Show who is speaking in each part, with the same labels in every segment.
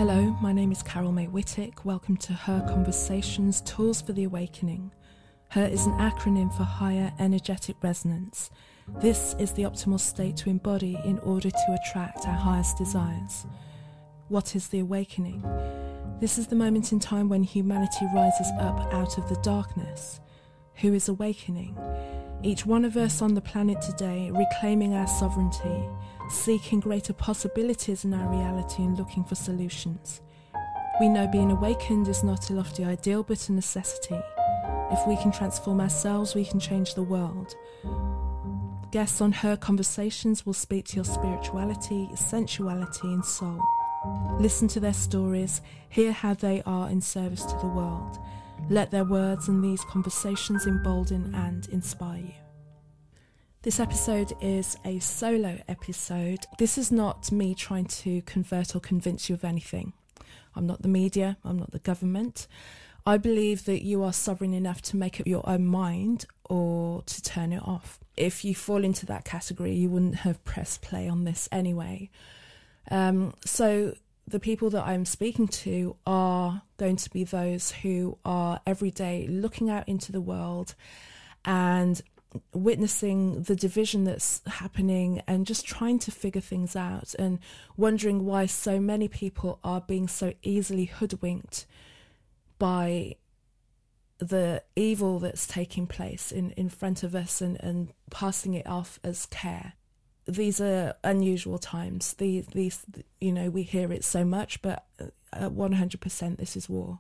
Speaker 1: Hello, my name is Mae Whittick. Welcome to Her Conversations, Tools for the Awakening. Her is an acronym for Higher Energetic Resonance. This is the optimal state to embody in order to attract our highest desires. What is the awakening? This is the moment in time when humanity rises up out of the darkness. Who is awakening? Each one of us on the planet today, reclaiming our sovereignty, seeking greater possibilities in our reality and looking for solutions. We know being awakened is not a lofty ideal but a necessity. If we can transform ourselves, we can change the world. Guests on Her Conversations will speak to your spirituality, sensuality and soul. Listen to their stories, hear how they are in service to the world. Let their words and these conversations embolden and inspire you. This episode is a solo episode. This is not me trying to convert or convince you of anything. I'm not the media, I'm not the government. I believe that you are sovereign enough to make up your own mind or to turn it off. If you fall into that category, you wouldn't have pressed play on this anyway. So the people that I'm speaking to are going to be those who are every day looking out into the world and witnessing the division that's happening and just trying to figure things out and wondering why so many people are being so easily hoodwinked by the evil that's taking place in front of us and passing it off as care. These are unusual times. These, we hear it so much, but at 100% this is war.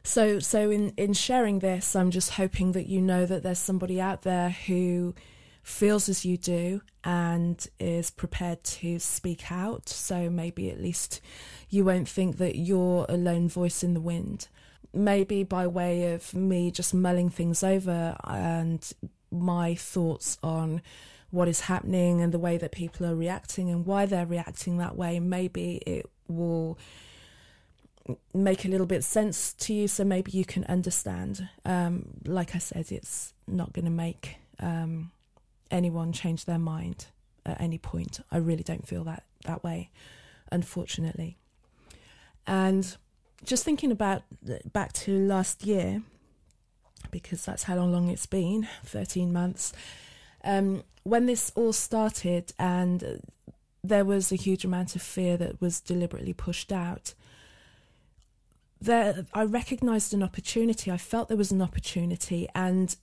Speaker 1: So in sharing this, I'm just hoping that you know that there's somebody out there who feels as you do and is prepared to speak out. So maybe at least you won't think that you're a lone voice in the wind. Maybe by way of me just mulling things over and my thoughts on what is happening and the way that people are reacting and why they're reacting that way, maybe it will make a little bit of sense to you, so maybe you can understand. Like I said, it's not going to make anyone change their mind at any point. I really don't feel that way, unfortunately. And just thinking about back to last year, because that's how long it's been, 13 months, when this all started and there was a huge amount of fear that was deliberately pushed out, I recognised an opportunity. I felt there was an opportunity and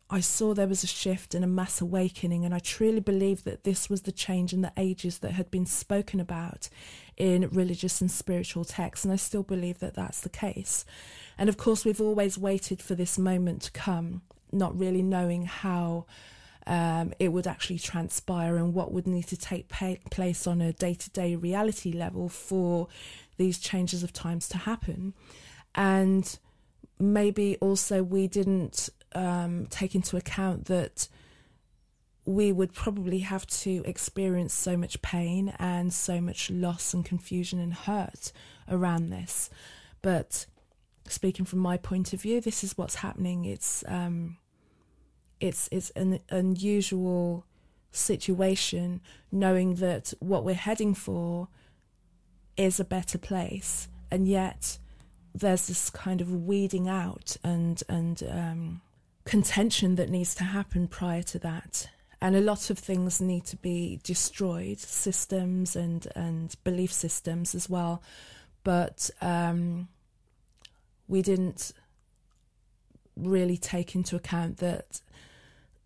Speaker 1: I saw there was a shift and a mass awakening, and I truly believe that this was the change in the ages that had been spoken about in religious and spiritual texts, and I still believe that that's the case. And of course we've always waited for this moment to come, not really knowing how it would actually transpire and what would need to take place on a day-to-day reality level for these changes of times to happen. And maybe also we didn't take into account that we would probably have to experience so much pain and so much loss and confusion and hurt around this. But speaking from my point of view, this is what's happening. It's an unusual situation, knowing that what we're heading for is a better place, and yet there's this kind of weeding out and contention that needs to happen prior to that. And a lot of things need to be destroyed, systems and belief systems as well. But we didn't really take into account that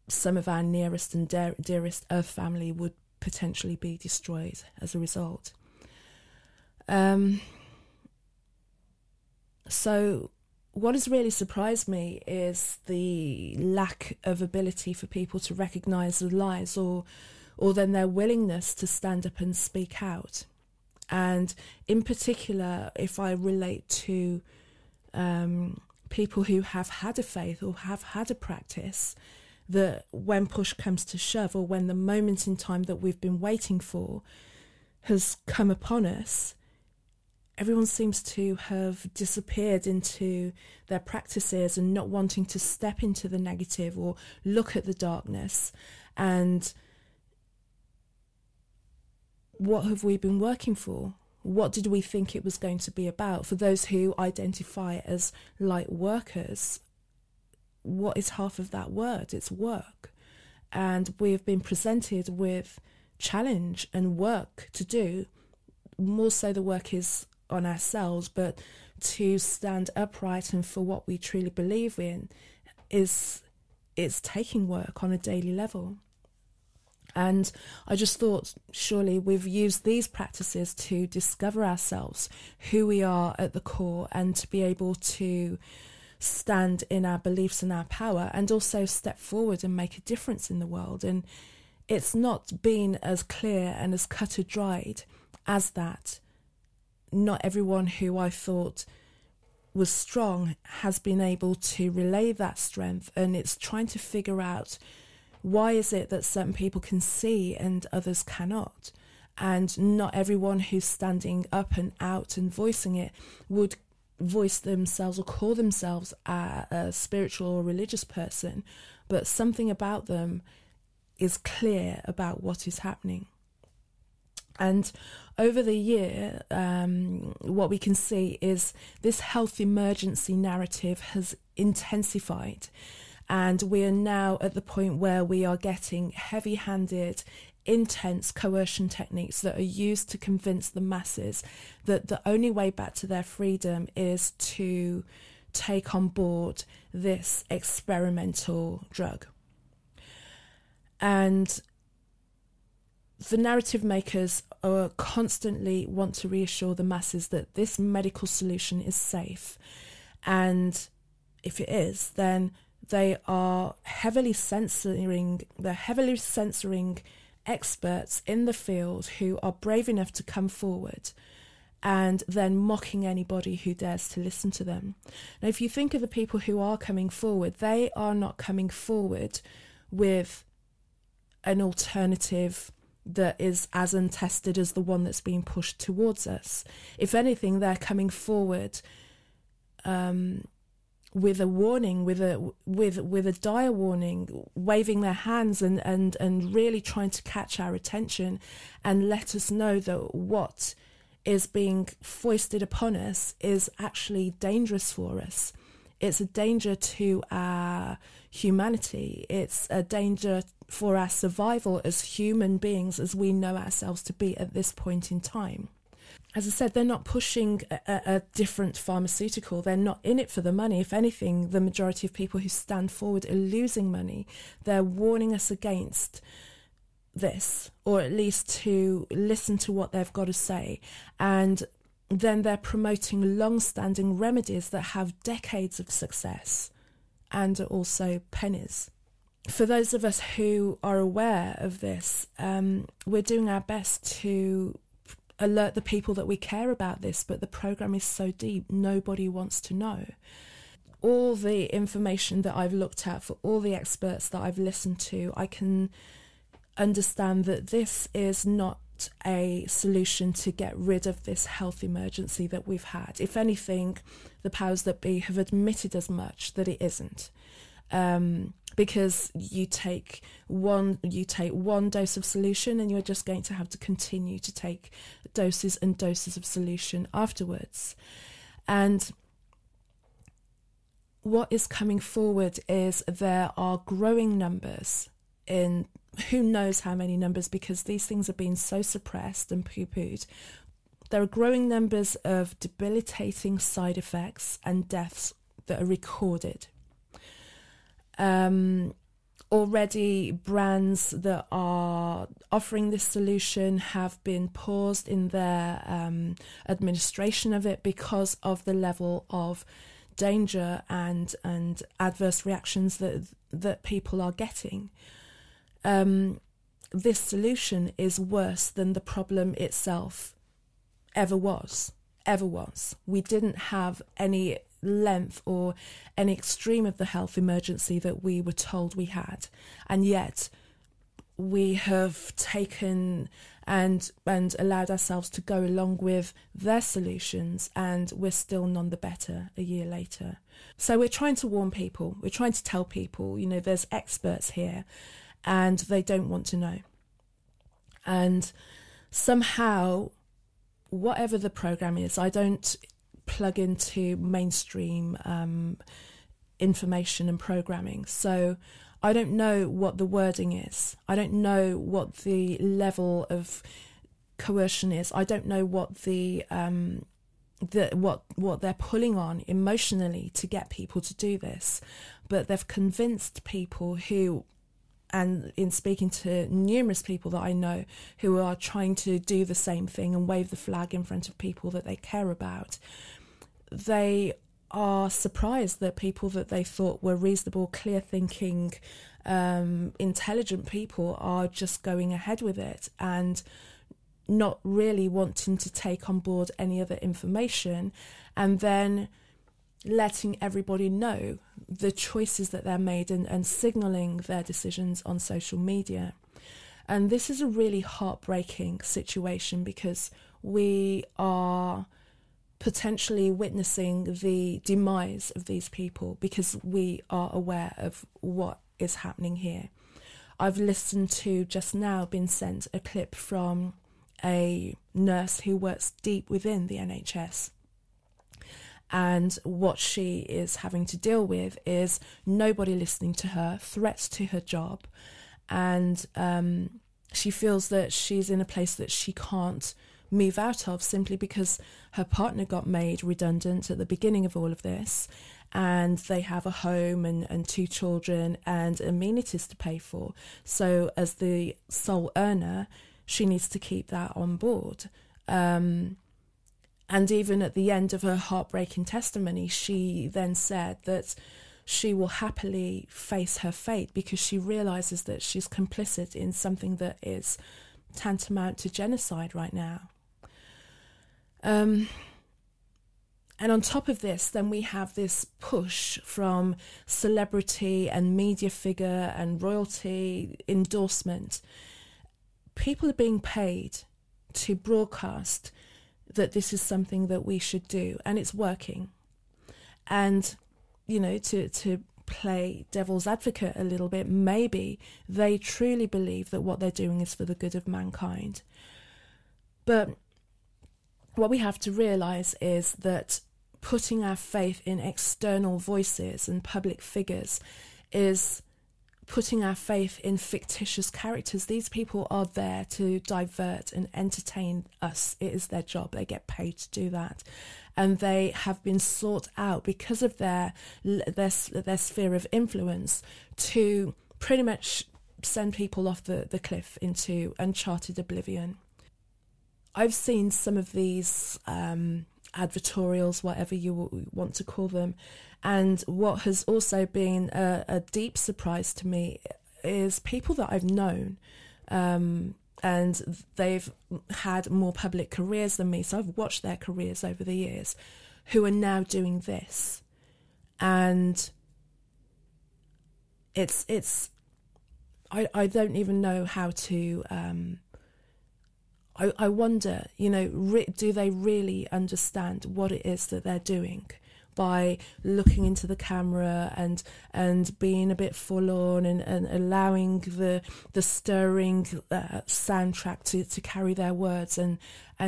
Speaker 1: some of our nearest and dearest Earth family would potentially be destroyed as a result. So what has really surprised me is the lack of ability for people to recognise the lies or then their willingness to stand up and speak out. And in particular, if I relate to people who have had a faith or have had a practice, that when push comes to shove, or when the moment in time that we've been waiting for has come upon us, everyone seems to have disappeared into their practices and not wanting to step into the negative or look at the darkness. And what have we been working for? what did we think it was going to be about? For those who identify as light workers, what is half of that word? It's work. And we have been presented with challenge and work to do. More so the work is on ourselves, but to stand upright and for what we truly believe in is taking work on a daily level. And I just thought, surely we've used these practices to discover ourselves, who we are at the core, and to be able to stand in our beliefs and our power, and also step forward and make a difference in the world. And it's not been as clear and as cut and dried as that. Not everyone who I thought was strong has been able to relay that strength, and it's trying to figure out, why is it that certain people can see and others cannot? And not everyone who's standing up and out and voicing it would voice themselves or call themselves a spiritual or religious person, but something about them is clear about what is happening. And over the year, what we can see is this health emergency narrative has intensified. And we are now at the point where we are getting heavy-handed, intense coercion techniques that are used to convince the masses that the only way back to their freedom is to take on board this experimental drug. And the narrative makers constantly want to reassure the masses that this medical solution is safe. And if it is, then they are heavily censoring experts in the field who are brave enough to come forward, and then mocking anybody who dares to listen to them. Now, if you think of the people who are coming forward, they are not coming forward with an alternative that is as untested as the one that's being pushed towards us. If anything, they're coming forward with a warning, with a dire warning, waving their hands and really trying to catch our attention and let us know that what is being foisted upon us is actually dangerous for us. It's a danger to our humanity. It's a danger for our survival as human beings, as we know ourselves to be at this point in time. As I said, they're not pushing a different pharmaceutical. They're not in it for the money. If anything, the majority of people who stand forward are losing money. They're warning us against this, or at least to listen to what they've got to say. And then they're promoting long-standing remedies that have decades of success and are also pennies. For those of us who are aware of this, we're doing our best to alert the people that we care about this, but the program is so deep, nobody wants to know. All the information that I've looked at, for all the experts that I've listened to, I can understand that this is not a solution to get rid of this health emergency that we've had. If anything, the powers that be have admitted as much, that it isn't. Because you take one dose of solution and you're just going to have to continue to take doses and doses of solution afterwards. And what is coming forward is there are growing numbers, in who knows how many numbers, because these things are being so suppressed and poo-pooed. There are growing numbers of debilitating side effects and deaths that are recorded. Already brands that are offering this solution have been paused in their administration of it because of the level of danger and adverse reactions that people are getting. This solution is worse than the problem itself ever was. We didn't have any length or any extreme of the health emergency that we were told we had, and yet we have taken and allowed ourselves to go along with their solutions, and we're still none the better a year later. So we're trying to warn people, we're trying to tell people, there's experts here and they don't want to know. And somehow whatever the program is, I don't plug into mainstream information and programming. So I don't know what the wording is. I don't know what the level of coercion is. I don't know what what they're pulling on emotionally to get people to do this. But they've convinced people who, and in speaking to numerous people that I know who are trying to do the same thing and wave the flag in front of people that they care about, they are surprised that people that they thought were reasonable, clear-thinking, intelligent people are just going ahead with it and not really wanting to take on board any other information, and then letting everybody know the choices that they're made and signalling their decisions on social media. And this is a really heartbreaking situation because we are potentially witnessing the demise of these people because we are aware of what is happening here. I've listened to, just now been sent a clip from a nurse who works deep within the NHS. And what she is having to deal with is nobody listening to her, threats to her job. And she feels that she's in a place that she can't move out of simply because her partner got made redundant at the beginning of all of this. And they have a home and 2 children and amenities to pay for. So as the sole earner, she needs to keep that on board. And even at the end of her heartbreaking testimony, she then said that she will happily face her fate because she realises that she's complicit in something that is tantamount to genocide right now. And on top of this, then we have this push from celebrity and media figure and royalty endorsement. People are being paid to broadcast that this is something that we should do, and it's working. And, you know, to play devil's advocate a little bit, maybe they truly believe that what they're doing is for the good of mankind. But what we have to realise is that putting our faith in external voices and public figures is putting our faith in fictitious characters. These people are there to divert and entertain us. It is their job. They get paid to do that. And they have been sought out because of their sphere of influence to pretty much send people off the cliff into uncharted oblivion. I've seen some of these advertorials, whatever you want to call them, and what has also been a deep surprise to me is people that I've known, and they've had more public careers than me, so I've watched their careers over the years, who are now doing this. And it's I don't even know how to I wonder, you know, do they really understand what it is that they're doing by looking into the camera and being a bit forlorn and allowing the stirring soundtrack to carry their words and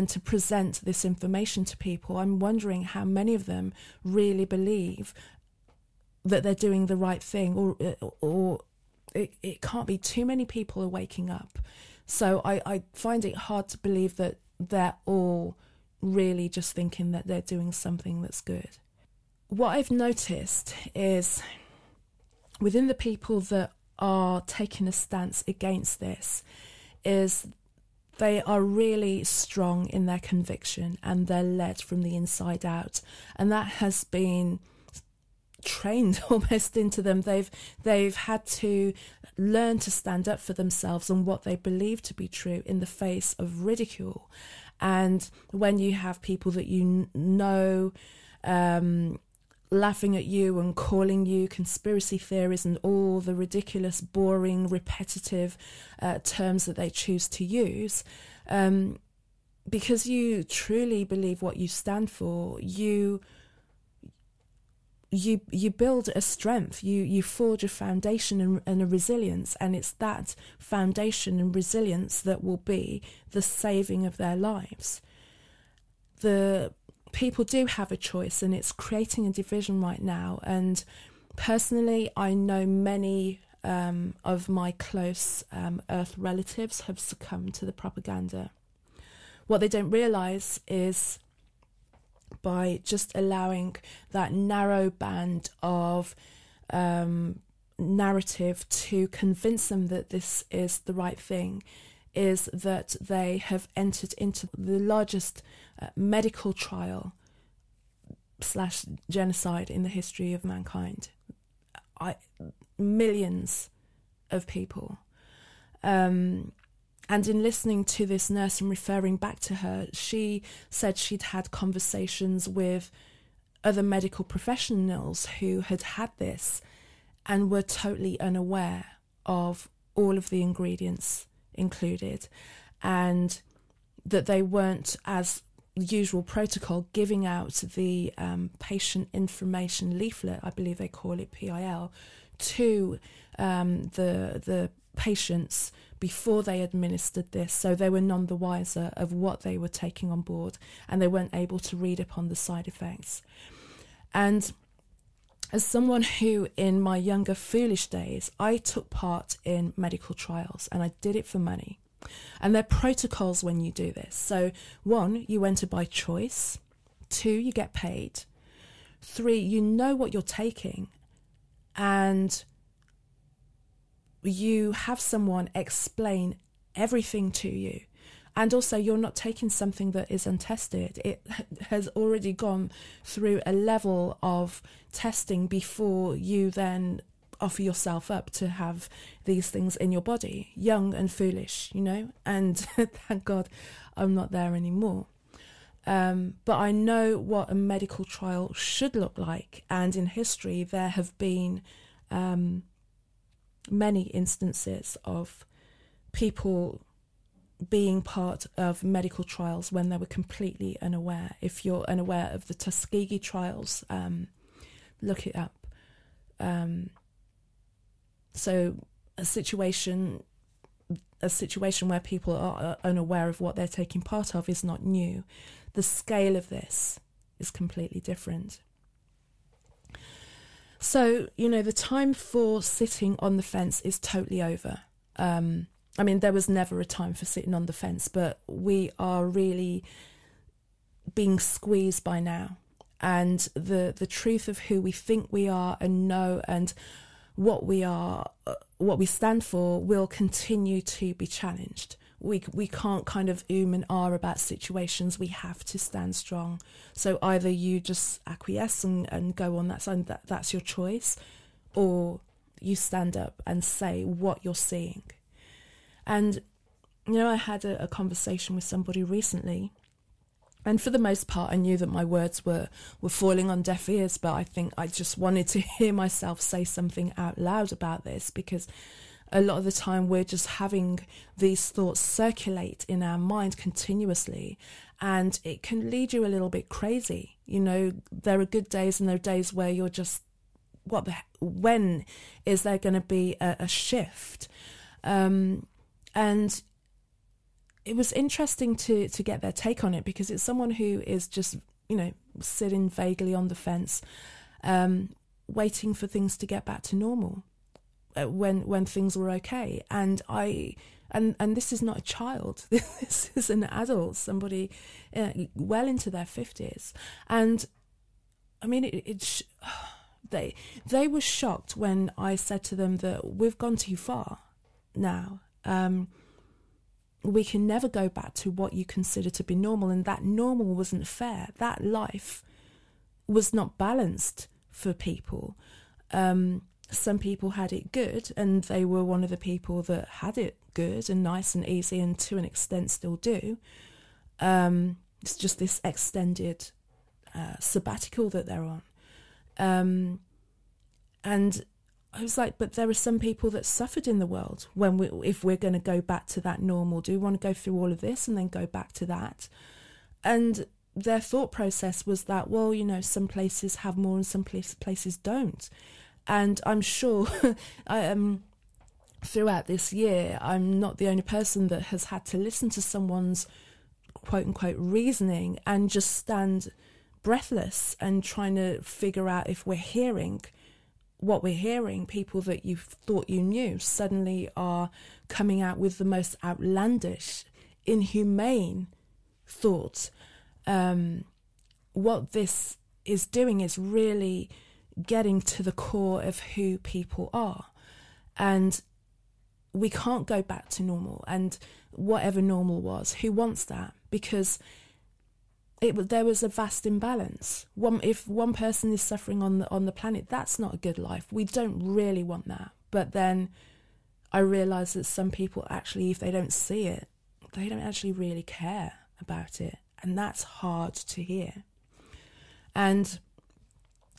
Speaker 1: to present this information to people? I'm wondering how many of them really believe that they're doing the right thing, or it can't be too many people are waking up. So I find it hard to believe that they're all really just thinking that they're doing something that's good. What I've noticed is within the people that are taking a stance against this is they are really strong in their conviction and they're led from the inside out. And that has been trained almost into them. They've had to learn to stand up for themselves and what they believe to be true in the face of ridicule. And when you have people that you know laughing at you and calling you conspiracy theories and all the ridiculous, boring, repetitive terms that they choose to use, because you truly believe what you stand for, you build a strength, you forge a foundation and a resilience, and it's that foundation and resilience that will be the saving of their lives. the people do have a choice, and it's creating a division right now. And personally, I know many of my close Earth relatives have succumbed to the propaganda. What they don't realise is, by just allowing that narrow band of narrative to convince them that this is the right thing, is that they have entered into the largest medical trial / genocide in the history of mankind. Millions of people. And in listening to this nurse and referring back to her, she said she'd had conversations with other medical professionals who had had this and were totally unaware of all of the ingredients included, and that they weren't, as usual protocol, giving out the patient information leaflet, I believe they call it PIL, to the patients before they administered this, so they were none the wiser of what they were taking on board, and they weren't able to read upon the side effects. And as someone who, in my younger foolish days, I took part in medical trials, and I did it for money. And there are protocols when you do this. So 1, you enter by choice. 2, you get paid. 3, you know what you're taking, and you have someone explain everything to you. And also, you're not taking something that is untested. It has already gone through a level of testing before you then offer yourself up to have these things in your body. Young and foolish, you know, and thank God I'm not there anymore. But I know what a medical trial should look like. And in history, there have been many instances of people being part of medical trials when they were completely unaware. If you're unaware of the Tuskegee trials, look it up. So a situation where people are unaware of what they're taking part of is not new. The scale of this is completely different. So, you know, the time for sitting on the fence is totally over. I mean, there was never a time for sitting on the fence, but we are really being squeezed by now. And the truth of who we think we are and know and what we are, what we stand for, will continue to be challenged. We can't kind of and ah about situations. We have to stand strong. So either you just acquiesce and go on that side, that's your choice, or you stand up and say what you're seeing. And, you know, I had a conversation with somebody recently, and for the most part I knew that my words were falling on deaf ears, but I think I just wanted to hear myself say something out loud about this, because a lot of the time we're just having these thoughts circulate in our mind continuously, and it can lead you a little bit crazy. You know, there are good days and there are days where you're just, when is there going to be a shift? And it was interesting to get their take on it, because it's someone who is just, you know, sitting vaguely on the fence, waiting for things to get back to normal. When things were okay, and this is not a child. This is an adult, somebody well into their 50s, and I mean they were shocked when I said to them that we've gone too far now. We can never go back to what you consider to be normal, and that normal wasn't fair. That life was not balanced for people. Some people had it good, and they were one of the people that had it good and nice and easy, and to an extent still do. It's just this extended sabbatical that they're on. And I was like, but there are some people that suffered in the world. If we're going to go back to that normal, do we want to go through all of this and then go back to that? And their thought process was that, well, you know, some places have more and some places don't. And I'm sure throughout this year, I'm not the only person that has had to listen to someone's quote unquote reasoning and just stand breathless and trying to figure out if we're hearing what we're hearing. People that you thought you knew suddenly are coming out with the most outlandish, inhumane thoughts. What this is doing is really getting to the core of who people are. And we can't go back to normal, and whatever normal was, who wants that? Because there was a vast imbalance. If one person is suffering on the planet, that's not a good life. We don't really want that. But then I realised that some people actually, if they don't see it, they don't actually really care about it. And that's hard to hear. And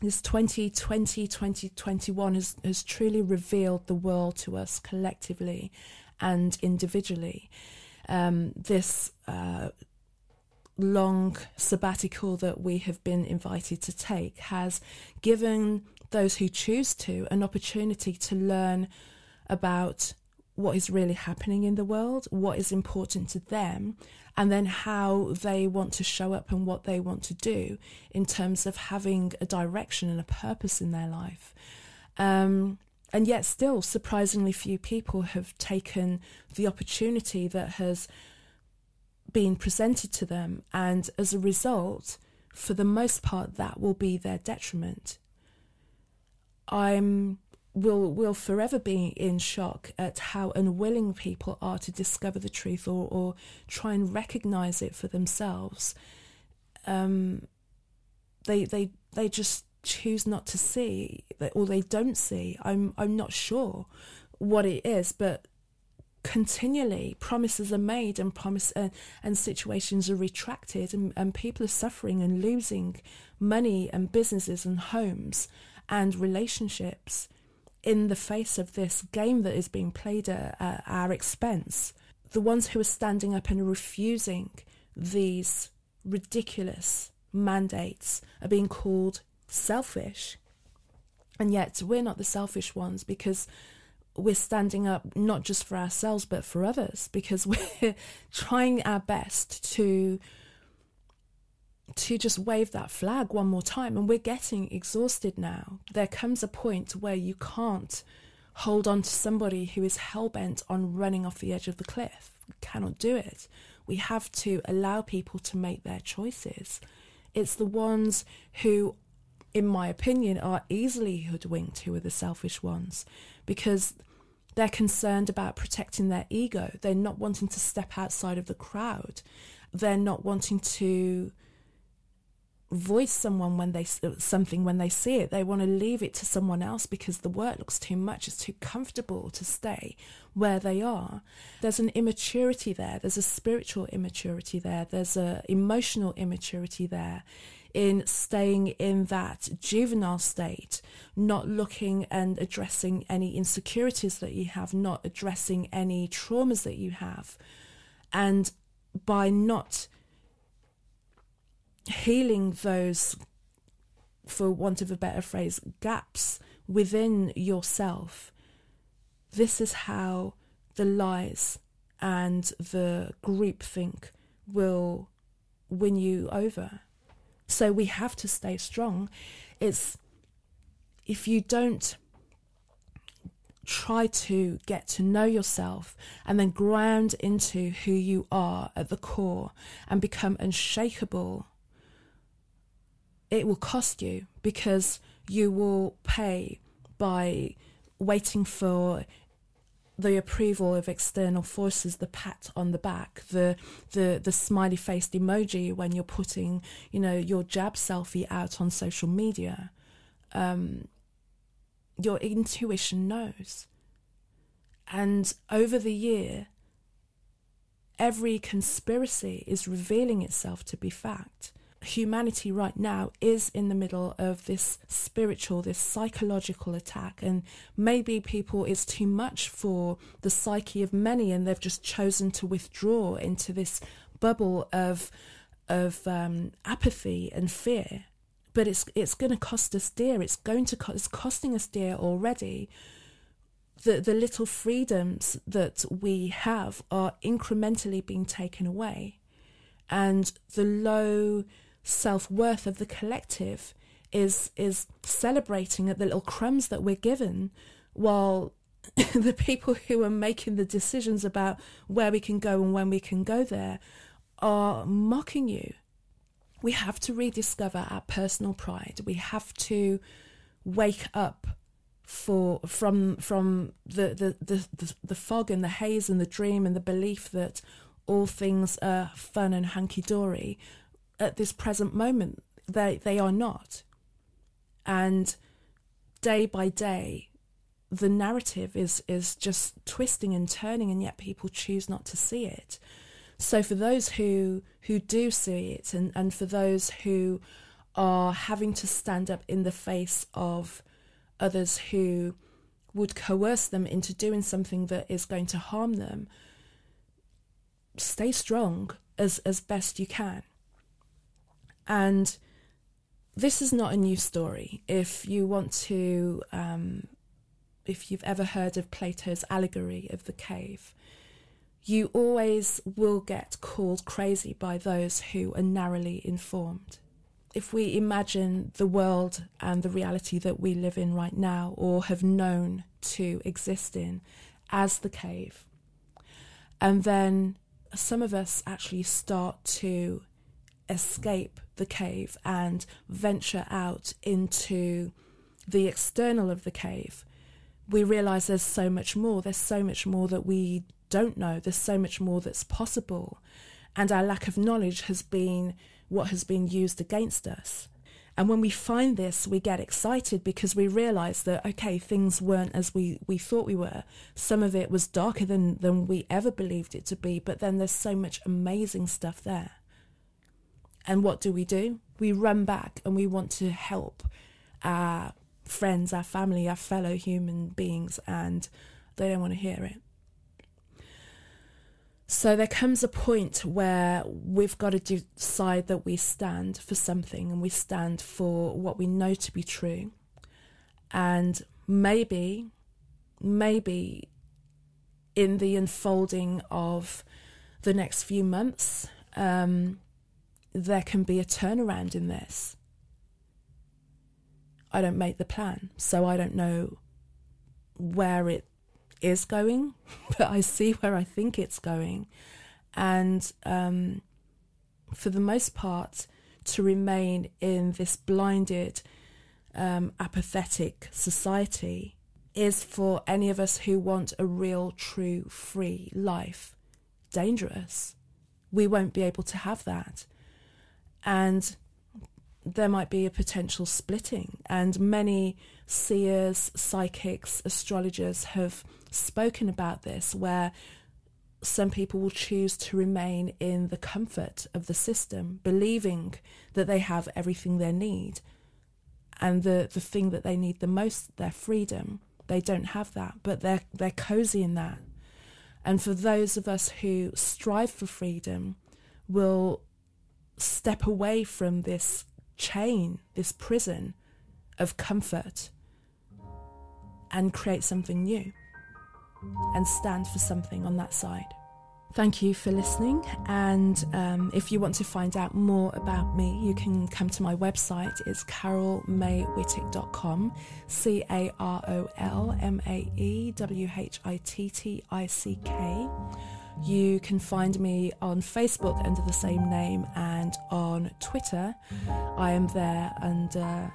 Speaker 1: this 2020, 2021 has truly revealed the world to us collectively and individually. This long sabbatical that we have been invited to take has given those who choose to an opportunity to learn about what is really happening in the world, what is important to them, and then how they want to show up and what they want to do in terms of having a direction and a purpose in their life. And yet still, surprisingly few people have taken the opportunity that has been presented to them, and as a result, for the most part, that will be their detriment. Will forever be in shock at how unwilling people are to discover the truth or try and recognize it for themselves. They just choose not to see, or they don't see. I'm not sure what it is, but continually promises are made and situations are retracted, and people are suffering and losing money and businesses and homes and relationships in the face of this game that is being played at our expense. The ones who are standing up and refusing these ridiculous mandates are being called selfish. And yet we're not the selfish ones, because we're standing up not just for ourselves but for others, because we're trying our best to just wave that flag one more time, and we're getting exhausted now. There comes a point where you can't hold on to somebody who is hell-bent on running off the edge of the cliff. We cannot do it. We have to allow people to make their choices. It's the ones who, in my opinion, are easily hoodwinked who are the selfish ones, because they're concerned about protecting their ego. They're not wanting to step outside of the crowd. They're not wanting to voice something when they see it. They want to leave it to someone else because the work looks too much. It's too comfortable to stay where they are. There's an immaturity there. There's a spiritual immaturity there. There's a emotional immaturity there in staying in that juvenile state, not looking and addressing any insecurities that you have, not addressing any traumas that you have. And by not healing those, for want of a better phrase, gaps within yourself, this is how the lies and the groupthink will win you over. So we have to stay strong. If you don't try to get to know yourself and then ground into who you are at the core and become unshakable, it will cost you, because you will pay by waiting for the approval of external forces, the pat on the back, the smiley faced emoji when you're putting, your jab selfie out on social media. Your intuition knows. And over the year, every conspiracy is revealing itself to be fact. Humanity right now is in the middle of this spiritual, this psychological attack, and maybe it's too much for the psyche of many, and they've just chosen to withdraw into this bubble of apathy and fear. But it's going to cost us dear. It's costing us dear already. The little freedoms that we have are incrementally being taken away. And the low self-worth of the collective is celebrating at the little crumbs that we're given, while the people who are making the decisions about where we can go and when we can go there are mocking you. We have to rediscover our personal pride. We have to wake up from the fog and the haze and the dream and the belief that all things are fun and hunky-dory. At this present moment, they are not. And day by day, the narrative is just twisting and turning, and yet people choose not to see it. So for those who do see it, and for those who are having to stand up in the face of others who would coerce them into doing something that is going to harm them, stay strong as best you can. And this is not a new story. If you want to, if you've ever heard of Plato's allegory of the cave, you always will get called crazy by those who are narrowly informed. If we imagine the world and the reality that we live in right now, or have known to exist in, as the cave, and then some of us actually start to escape the cave and venture out into the external of the cave, we realise there's so much more. There's so much more that we don't know. There's so much more that's possible. And our lack of knowledge has been what has been used against us. And when we find this, we get excited because we realise that, okay, things weren't as we thought we were. Some of it was darker than we ever believed it to be, but then there's so much amazing stuff there. And what do? We run back and we want to help our friends, our family, our fellow human beings, and they don't want to hear it. So there comes a point where we've got to decide that we stand for something, and we stand for what we know to be true. And maybe in the unfolding of the next few months, there can be a turnaround in this. I don't make the plan, so I don't know where it is going, but I see where I think it's going. And for the most part, to remain in this blinded, apathetic society is, for any of us who want a real, true, free life, dangerous. We won't be able to have that. And there might be a potential splitting, and many seers, psychics, astrologers have spoken about this, where some people will choose to remain in the comfort of the system, believing that they have everything they need, and the thing that they need the most, their freedom, they don't have that, but they're cozy in that. And for those of us who strive for freedom, will step away from this chain, this prison of comfort, and create something new and stand for something on that side. Thank you for listening, and if you want to find out more about me, you can come to my website. It's carolmaewhittick.com, CarolMaewhittick. You can find me on Facebook under the same name, and on Twitter I am there under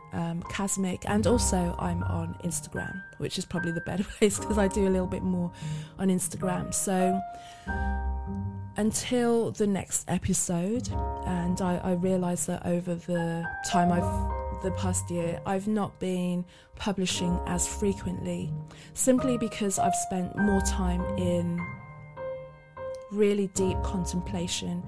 Speaker 1: Casmic, and also I'm on Instagram, which is probably the better place because I do a little bit more on Instagram. So until the next episode, and I realise that over the past year I've not been publishing as frequently, simply because I've spent more time in really deep contemplation,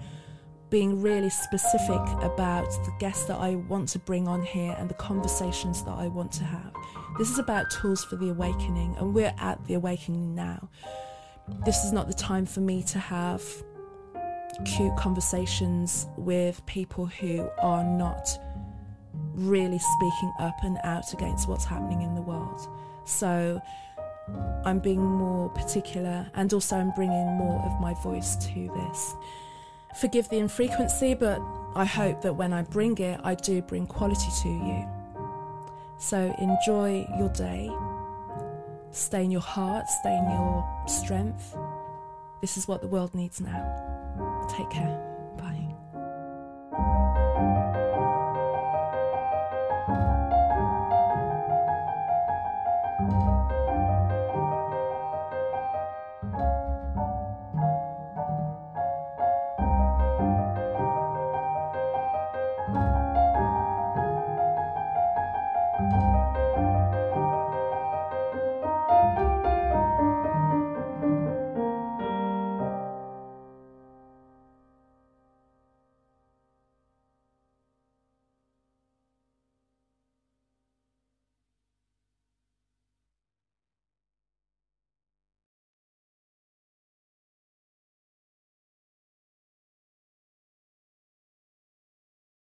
Speaker 1: being really specific about the guests that I want to bring on here and the conversations that I want to have. This is about tools for the awakening, and we're at the awakening now. This is not the time for me to have cute conversations with people who are not really speaking up and out against what's happening in the world. So I'm being more particular, and also I'm bringing more of my voice to this. Forgive the infrequency, but I hope that when I bring it, I do bring quality to you. So enjoy your day. Stay in your heart, stay in your strength. This is what the world needs now. Take care. Bye.